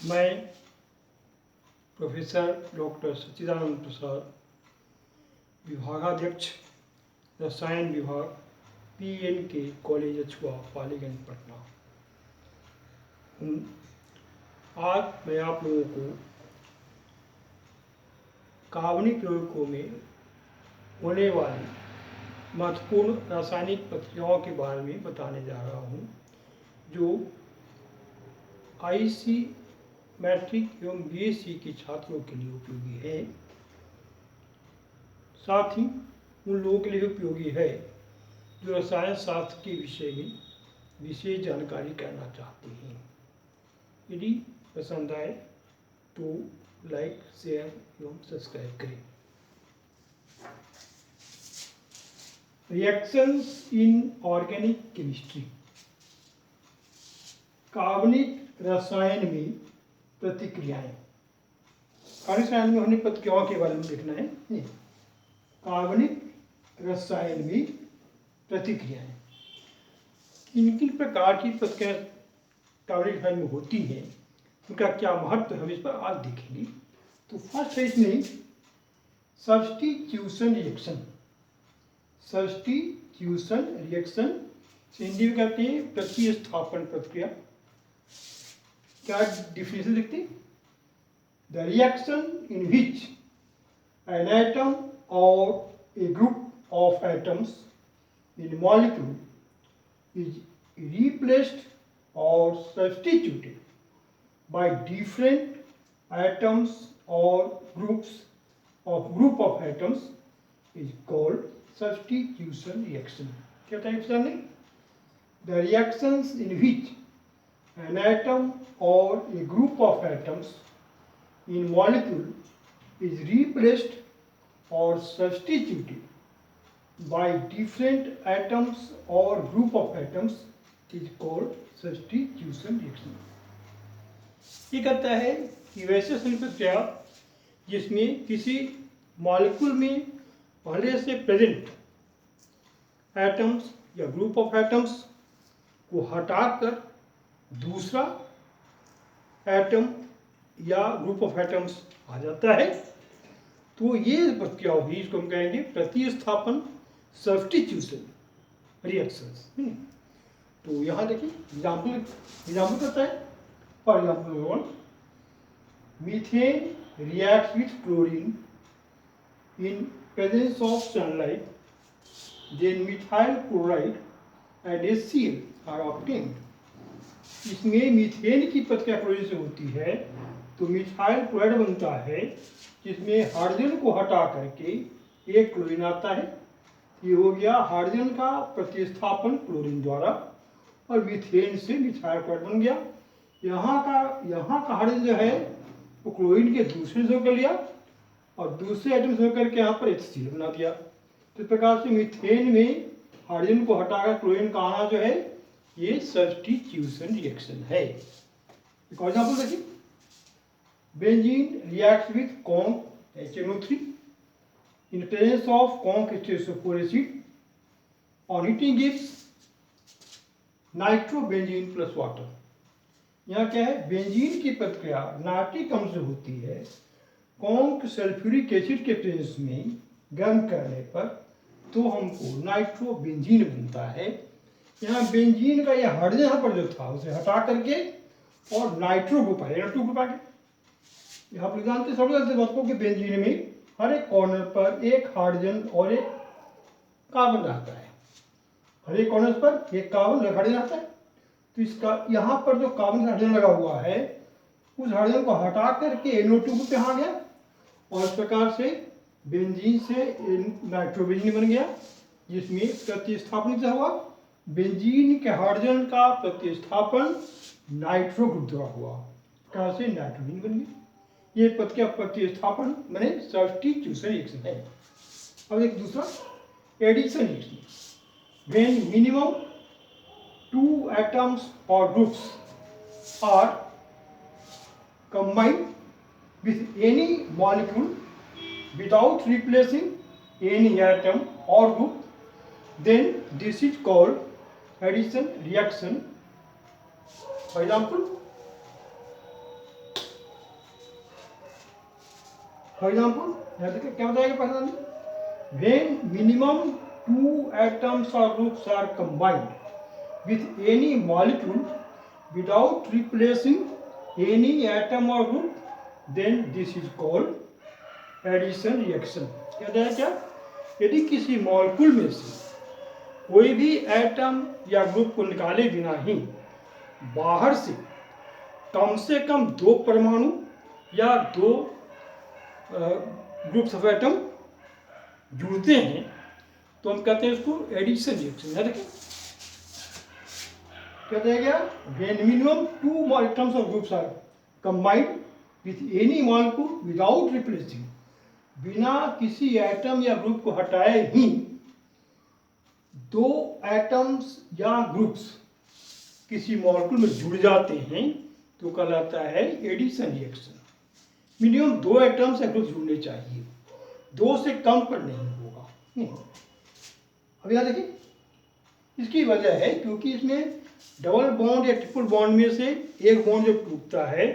मैं professor doctor सच्चिदानंद प्रसाद, विभागाध्यक्ष रसायन विभाग PNK कॉलेज अछुआ पालीगंज पटना हूँ। आज मैं आप लोगों को कार्बनिक प्रयोगों में होने वाली महत्वपूर्ण रासायनिक प्रतिक्रियाओं के बारे में बताने जा रहा हूँ, जो IC मैट्रिक एवं BSc के छात्रों के लिए उपयोगी है। साथ ही उन लोगों के लिए उपयोगी है जो रसायन शास्त्र के विषय में विशेष जानकारी करना चाहते हैं। यदि पसंद आए तो लाइक, शेयर एवं सब्सक्राइब करें। Reactions in organic chemistry. कार्बनिक रसायन में प्रतिक्रियाएं। कार्बनिक रसायन में होने प्रतिक्रियाओं के बारे में देखना है। कार्बनिक रसायन में प्रतिक्रियाएं किन किन प्रकार की प्रतिक्रिया कार्बनिक रसायन में होती हैं, उनका क्या महत्व है, हम इस पर आज देखेंगे। तो फर्स्ट है इसमें सब्स्टिट्यूशन रिएक्शन। सब्स्टिट्यूशन रिएक्शन से हिंदी में कहते हैं प्रतिस्थापन प्रतिक्रिया। क्या डिफिनेशन देखते हैं? The reaction in which an atom or a group of atoms in molecule is replaced or substituted by different atoms or group of atoms is called substitution reaction. क्या टाइप से हमने? The reactions in which an atom or a group of atoms in molecule is replaced or substituted by different atoms or group of atoms is called substitution reaction. ये कहता है कि वैसे संप्रक्रिया जिसमें किसी मॉलिक्यूल में पहले से प्रेजेंट एटम्स या ग्रुप ऑफ एटम्स को हटाकर दूसरा एटम या ग्रुप ऑफ एटम्स आ जाता है, तो ये प्रतिक्रिया होगी। इसको हम कहेंगे प्रतिस्थापन, सब्स्टिट्यूशन रिएक्शंस। तो यहाँ देखिए एग्जाम्पल करता है। For example, methane reacts with chlorine in presence of sunlight, then methyl chloride and HCl are obtained. इसमें मीथेन की प्रतिक्रिया क्लोरीन से होती है तो मिथाइल क्लोराइड बनता है, जिसमें हाइड्रोजन को हटा करके एक क्लोरीन आता है। ये हो गया हाइड्रोजन का प्रतिस्थापन क्लोरीन द्वारा, और मीथेन से मिथाइल क्लोराइड बन गया। यहाँ का हाइड्रोजन जो है वो क्लोरीन के दूसरे से होकर लिया और दूसरे एटम से होकर के यहाँ पर HCl बना दिया। तो इस प्रकार से मीथेन में हाइड्रोजन को हटाकर क्लोरीन का आना जो है ये सब्स्टिट्यूशन रिएक्शन है। एक और एग्जाम्पल देखिए, Benzene reacts with conc HNO3 in presence of conc H2SO4 acid. On heating gives nitrobenzene plus water. यहाँ क्या है? बेंजीन की प्रतिक्रिया नाइट्रिक अम्ल से होती है। कॉन्क सल्फ्यूरिक एसिड के प्रेजेंस में गर्म करने पर तो हमको नाइट्रोबेंजीन बनता है। यहाँ बेंजीन का यह हाइड्रोजन यहाँ पर जो था उसे हटा करके और नाइट्रो ग्रुप आएगा, टू ग्रुप आ गया। यहाँ पर जानते समझते बातों के बेंजीन में हर एक कॉर्नर पर एक हाइड्रोजन और एक कार्बन रहता है। हर एक कॉर्नर पर एक कार्बन और हाइड्रोजन रहता है। तो इसका यहाँ पर जो कार्बन हाइड्रोजन लगा हुआ है उस हाइड्रोजन को हटा करके NO2 ग्रुप यहाँ गया और इस प्रकार से बेंजीन से नाइट्रोबेंजीन बन गया, जिसमें प्रतिस्थापन क्या हुआ? बेंजीन के हाइड्रोजन का प्रतिस्थापन नाइट्रो ग्रुप द्वारा हुआ, कहाँ से नाइट्रोबेंजीन बन गया। ये प्रतिस्थापन मैंने सब्स्टिट्यूशन रिएक्शन है। अब एक दूसरा addition reaction. When minimum 2 atoms or groups are combined with any molecule without replacing any atom or group, then this is called addition reaction. For example, for example यहाँ देखिए क्या बताएगा पहला में, when minimum 2 atoms or groups are combined with any molecule without replacing any atom or group, then this is called addition reaction। कहता है क्या, यदि किसी मॉलिक्यूल में से कोई भी एटम या ग्रुप को निकाले बिना ही बाहर से कम 2 परमाणु या 2 ग्रुप्स ऑफ एटम जुड़ते हैं तो हम कहते हैं इसको एडिशन रिएक्शन। है देखिए कहते हैं क्या, व्हेन मिनिमम 2 atoms और groups are combined with any molecule without replacing, बिना किसी एटम या ग्रुप को हटाए ही 2 एटम्स या ग्रुप्स किसी मॉलिक्यूल में जुड़ जाते हैं तो कहलाता है एडिशन रिएक्शन। मिनिमम 2 एटम्स या ग्रुप्स जुड़ने चाहिए, 2 से कम पर नहीं होगा। नहीं, अब यहाँ देखिए इसकी वजह है क्योंकि इसमें डबल बॉन्ड या ट्रिपल बॉन्ड में से एक बॉन्ड जब टूटता है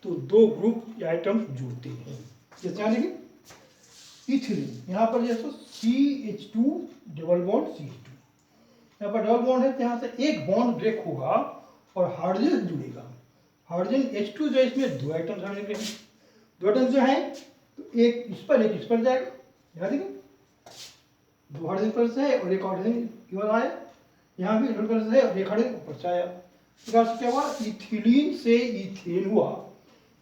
तो 2 ग्रुप या एटम्स जुड़ते हैं। जैसे यहाँ देखिए इथिलीन, यहाँ पर जैसे CH2 डबल बॉन्ड CH2, यहाँ पर डबल बॉन्ड है तो यहाँ से एक बॉन्ड ब्रेक होगा और हाइड्रोजन जुड़ेगा। हाइड्रोजन H2 जो इसमें 2 एटम्स आने के हैं, 2 एटम्स जो हैं तो एक इस पर जाएगा। यहाँ देखिए 2 हाइड्रोजन पर से है और एक हाइड्रोजन केवल आया, यहाँ भी पर से है और एक हाइड्रोजन ऊपर से आया। इस प्रकार से क्या हुआ, इथिलीन से इथेन हुआ,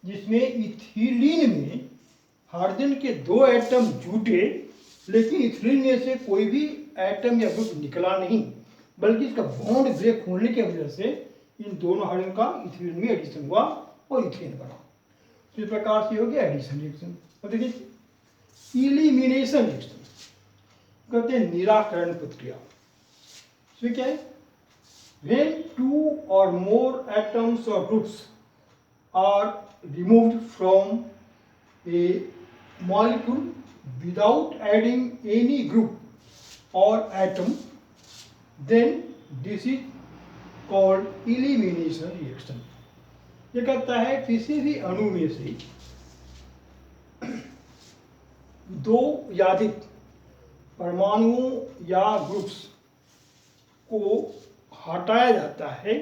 जिसमें इथिलीन में हाइड्रोजन के 2 एटम जुटे, लेकिन इथिलीन में से कोई भी एटम या ग्रुप निकला नहीं, बल्कि इसका बॉन्ड ब्रेक होने की वजह से इन दोनों हाइड्रोजन का इथिलीन में एडिशन हुआ और इथेन बना। तो इस प्रकार से हो गया एडिशन रिएक्शन। और देखिए इलिमिनेशन रिएक्शन कहते हैं निराकरण प्रक्रिया। इसमें क्या है, when 2 or more atoms or groups are removed from a molecule without adding any group or atom, then this is called elimination reaction। ये कहता है किसी भी अणु में से 2 या अधिक परमाणुओं या ग्रुप्स को हटाया जाता है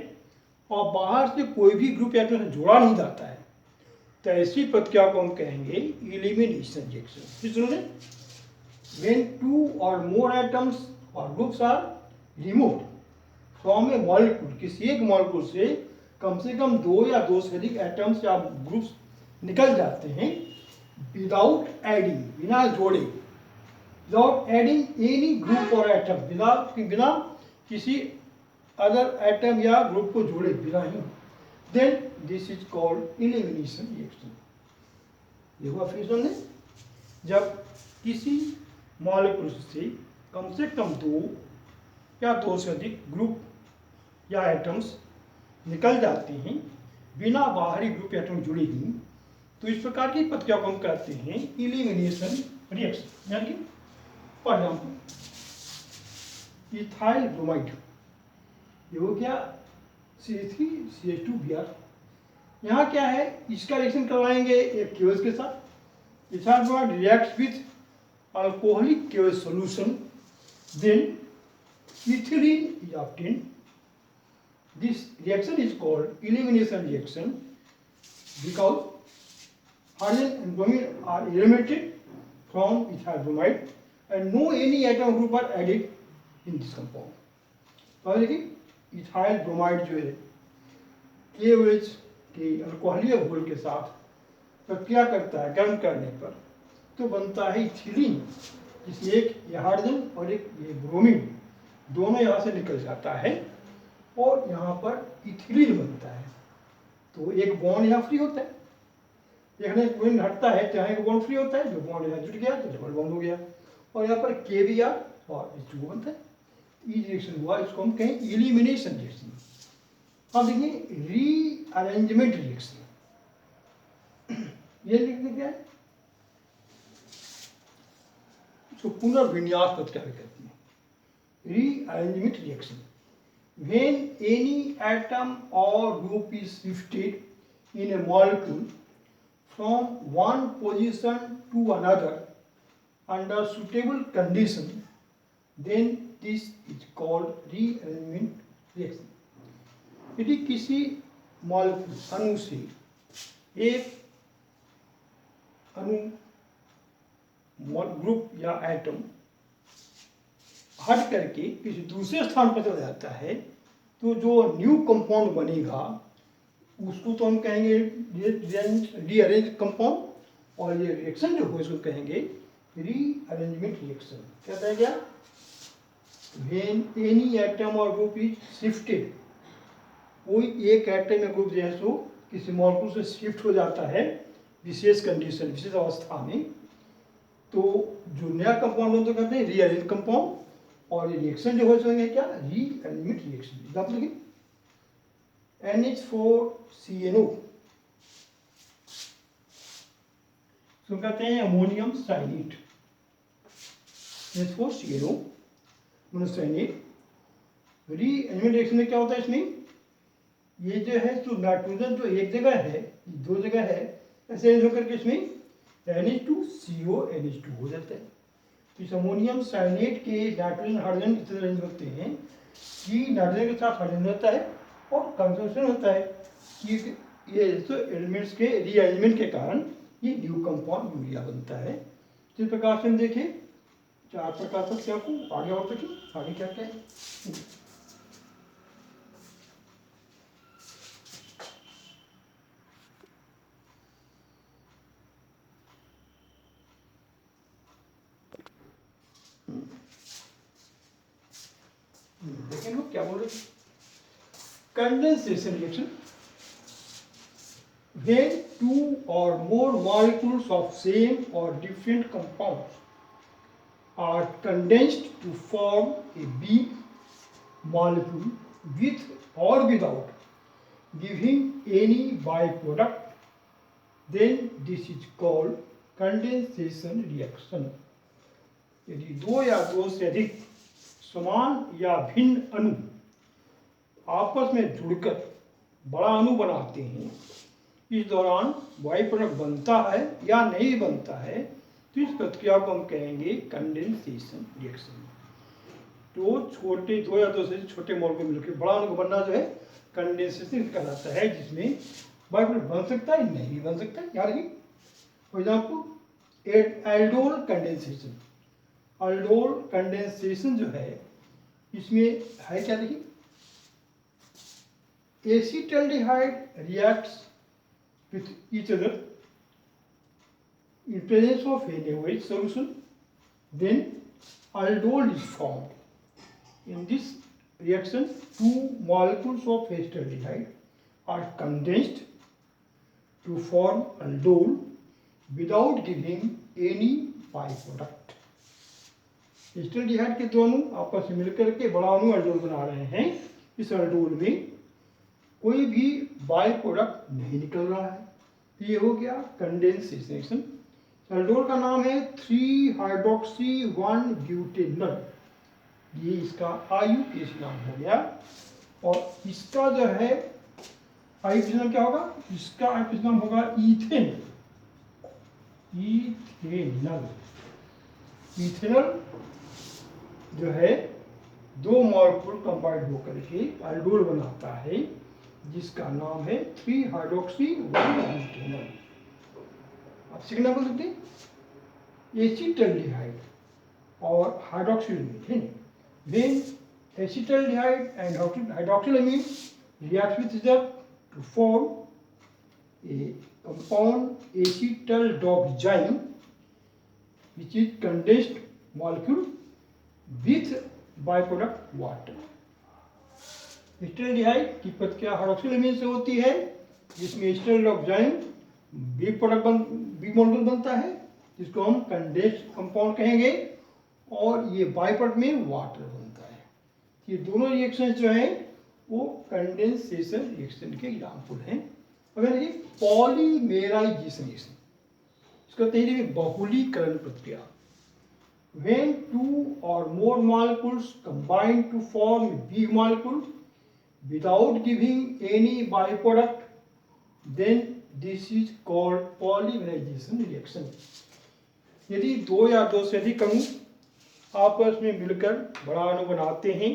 और बाहर से कोई भी ग्रुप या एटम जोड़ा नहीं जाता है, तो ऐसी प्रक्रिया को हम कहेंगे elimination reaction. When 2 or more atoms or groups are removed from a molecule, किसी एक मॉलिक्यूल से कम 2 या 2 से अधिक एटम्स या ग्रुप्स निकल जाते हैं विदाउट एडिंग, बिना जोड़े, विदाउट एडिंग एनी ग्रुप और एटम, बिना किसी अदर एटम या ग्रुप को जोड़े बिना ही, then this is called elimination reaction. ये हुआ फ्यूजन ने, जब किसी मॉलिक्यूल से कम 2 या 2 से अधिक ग्रुप या एटम्स निकल जाते हैं बिना बाहरी ग्रुप या एटम जुड़े ही, तो इस प्रकार की प्रक्रिया को हम कहते हैं इलिमिनेशन रिएक्शन। यानी कि फॉर एग्जाम्पल इथाइल ब्रोमाइड, ये हो गया C3CH2Br। यहाँ क्या है, इसका रिएक्शन करवाएंगे एक केवस के साथ। Ethyl bromide reacts with alcoholic केवस solution, then ethylene is obtained। This reaction is called elimination reaction because hydrogen and bromine are eliminated from ethyl bromide and no any atom group are added in this compound। तो देखिए ethyl bromide जो है KOH के अल्कोहलीय घोल के साथ प्रक्रिया करता है गर्म करने पर, तो बनता है इथिलीन, जिसमें एक ये हाइड्रोजन और एक ये ब्रोमीन दोनों यहाँ से निकल जाता है और यहाँ पर इथिलीन बनता है। तो एक बॉन्ड यहाँ फ्री होता है, एक बॉन्ड हटता है तो यहाँ एक बॉन्ड फ्री होता है, जो बॉन्ड यहाँ जुट गया तो डबल बॉन्ड हो गया और यहाँ पर KBr और H2O बनता है। ये रिएक्शन हुआ, इसको हम कहें इलिमिनेशन रिएक्शन। अब देखिए रीअरेंजमेंट रिएक्शन, ये रिएक्शन क्या है, इसको पुनर्विन्यास प्रक्रिया कहते हैं। Rearrangement reaction, when any atom or group is shifted in a molecule from one position to another under suitable condition, then this is called rearrangement reaction. यदि किसी मॉलिक्यूल अणु से एक अणु ग्रुप या एटम हट करके किसी दूसरे स्थान पर चला जाता है, तो जो न्यू कंपाउंड बनेगा उसको तो हम कहेंगे रीअरेंज कंपाउंड, और ये रिएक्शन जो हो इसको कहेंगे रीअरेंजमेंट रिएक्शन। क्या कहा गया? व्हेन एनी एटम और ग्रुप इज शिफ्टेड, कोई एक एटम या ग्रुप जो है सो किसी मॉलिक्यूल से शिफ्ट हो जाता है विशेष कंडीशन, विशेष अवस्था में, तो जो नया कंपाउंड बनता कहते हैं रीअरेंज कंपाउंड, और ये रिएक्शन जो हो जाएंगे क्या? Rearrangement reaction. एग्जाम्पल देखिए, NH4CNO तो कहते हैं ammonium cyanate, NH4CNO monocyanate. Rearrangement reaction में क्या होता है? इसमें ये जो है तो नाइट्रोजन जो एक जगह है, दो जगह है, ऐसे अरेंज होकर के इसमें NH2CO NH2 हो जाता है। तो इस अमोनियम साइनेट के नाइट्रोजन हाइड्रोजन इतने अरेंज होते हैं कि नाइट्रोजन के साथ हाइड्रोजन होता है और कंसंट्रेशन होता है कि ये तो एलिमेंट्स के रीअरेंजमेंट के कारण ये न्यू कंपाउंड यूरिया बनता है। जिस प्रकार से हम देखें 4 प्रकार तक क्या को आगे और तक आगे क्या क्या है। देखें लोग क्या बोल रहे हैं? Condensation reaction, when two or more molecules of same or different compounds are condensed to form a big molecule with or without giving any byproduct, then this is called condensation reaction. यदि दो या दो से अधिक समान या भिन्न अणु आपस में जुड़कर बड़ा अणु बनाते हैं, इस दौरान बाई प्रोडक्ट बनता है या नहीं बनता है, तो इस प्रक्रिया को हम कहेंगे कंडेंसेशन रिएक्शन। तो छोटे दो या दो से छोटे मॉलिक्यूल मिलकर बड़ा अणु बनना जो है कंडेंसेशन कहलाता है, जिसमें बाई प्रोडक्ट बन सकता है नहीं बन सकता है। याद रखिए, for example aldol condensation. Aldol condensation जो है इसमें है क्या? देखिए, acetaldehyde reacts with each other in presence of NaOH solution, then aldol is formed. In this reaction, two molecules of acetaldehyde are condensed to form aldol without giving any byproduct. Acetaldehyde के दोनों आपस में मिलकर के बड़ा अणु aldol बना रहे हैं। इस aldol में कोई भी बाई प्रोडक्ट नहीं निकल रहा है, ये हो गया कंडेंसेशन रिएक्शन। एल्डोल का नाम है 3-हाइड्रोक्सी-1-ब्यूटेनॉल, ये इसका IUPAC नाम हो गया। और इसका जो है IUPAC नाम क्या होगा? इसका IUPAC नाम होगा इथेनॉल। इथेनॉल जो है दो मॉलिक्यूल कंबाइंड होकर के एल्डोल बनाता है, जिसका नाम है 3-हाइड्रोक्सी-1-ब्यूटेनॉल। आप सीखना बोल सकते हैं एसिटाल्डिहाइड और hydroxylamine. When acetaldehyde and hydroxylamine reacts with each other to form a compound acetaldoxime, which is condensed molecule with byproduct water. Acetaldehyde की प्रतिक्रिया हाइड्रोक्सिलअमीन से होती है, जिसमें एसिटाल्डोक्साइम बी मॉलिक्यूल बनता है, जिसको हम कंडेंस्ड कंपाउंड कहेंगे, और ये बाई प्रोडक्ट में वाटर बनता है। ये दोनों रिएक्शन जो हैं वो कंडेंसेशन रिएक्शन के एग्जाम्पल हैं। अगर ये पॉलीमेराइजेशन रिएक्शन, इसका कहते हैं बहुलीकरण प्रक्रिया। When two or more molecules combine to form a big molecule without giving any byproduct, then this is called polymerization reaction. यदि दो या दो से अधिक अणु आपस में मिलकर बड़ा अणु बनाते हैं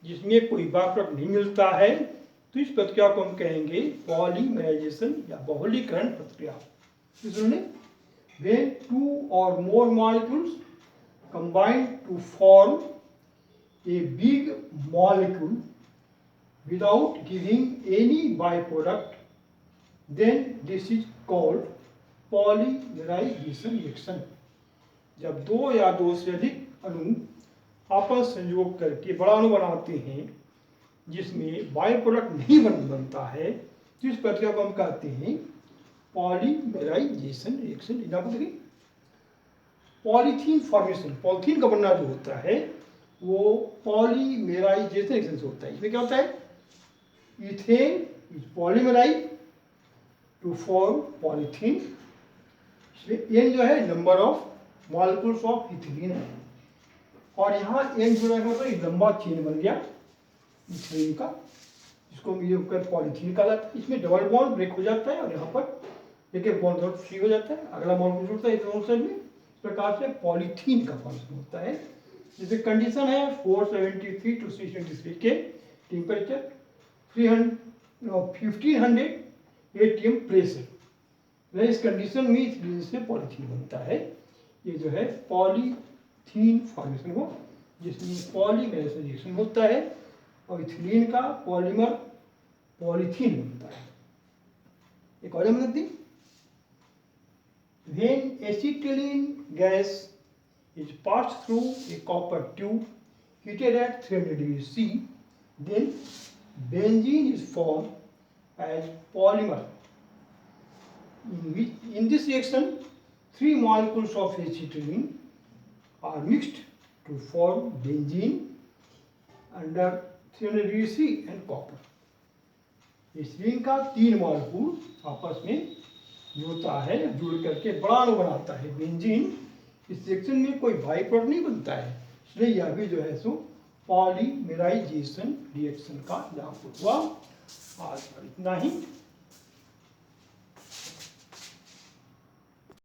जिसमें कोई बाई प्रोडक्ट नहीं मिलता है, तो इस प्रक्रिया को हम कहेंगे पॉलीमराइजेशन या बहुलीकरण प्रक्रिया। इसलिए when two or more molecules combine to form a big molecule without giving any byproduct, then this is called polymerization reaction। जब दो या दो से अधिक अणु आपस संयोग करके बड़ा अणु बनाते हैं जिसमें बाई प्रोडक्ट नहीं बनता है, तो इस प्रक्रिया को हम कहते हैं पॉलीमेराइजेशन रिएक्शन। यहाँ पर देखिए पॉलीथीन फॉर्मेशन, पॉलीथीन का बनना जो होता है वो पॉलीमेराइजेशन रिएक्शन से होता है। इसमें क्या होता है, ethene is polymerise to form polythene. इसमें एन जो है number of molecules of ethylene है, और यहाँ एन जो है तो एक लंबा चेन बन गया इथिलीन का, इसको मिलकर पॉलीथीन कहा जाता है। इसमें डबल बॉन्ड ब्रेक हो जाता है और यहाँ पर एक बॉन्ड फ्री हो जाता है, अगला बॉन्ड जुड़ता है इस साइड में। इस प्रकार से पॉलीथीन का फॉर्मेशन होता है। जैसे कंडीशन है 473 to 623 के टेम्परेचर, 1500 atm प्रेशर, इस कंडीशन में इथिलीन से पॉलीथीन बनता है। ये जो है पॉलीथीन फॉर्मेशन हो जिसमें पॉलीमेराइजेशन रिएक्शन होता है और इथिलीन का पॉलीमर पॉलीथीन बनता है। एक और देखते, when acetylene gas is passed through a copper tube heated at 300 degrees C, then benzene is formed as polymer. In this reaction, 3 molecules of acetylene are mixed to form benzene under 300 degrees C and copper। एसिलीन का 3 molecule आपस में जुड़ता है, जुड़ करके बड़ा अणु बनाता है बेंजीन। इस रिएक्शन में कोई बाई प्रोडक्ट नहीं बनता है, इसलिए यह भी जो है सो पॉलीमेराइजेशन रिएक्शन का लागू हुआ। आज इतना ही।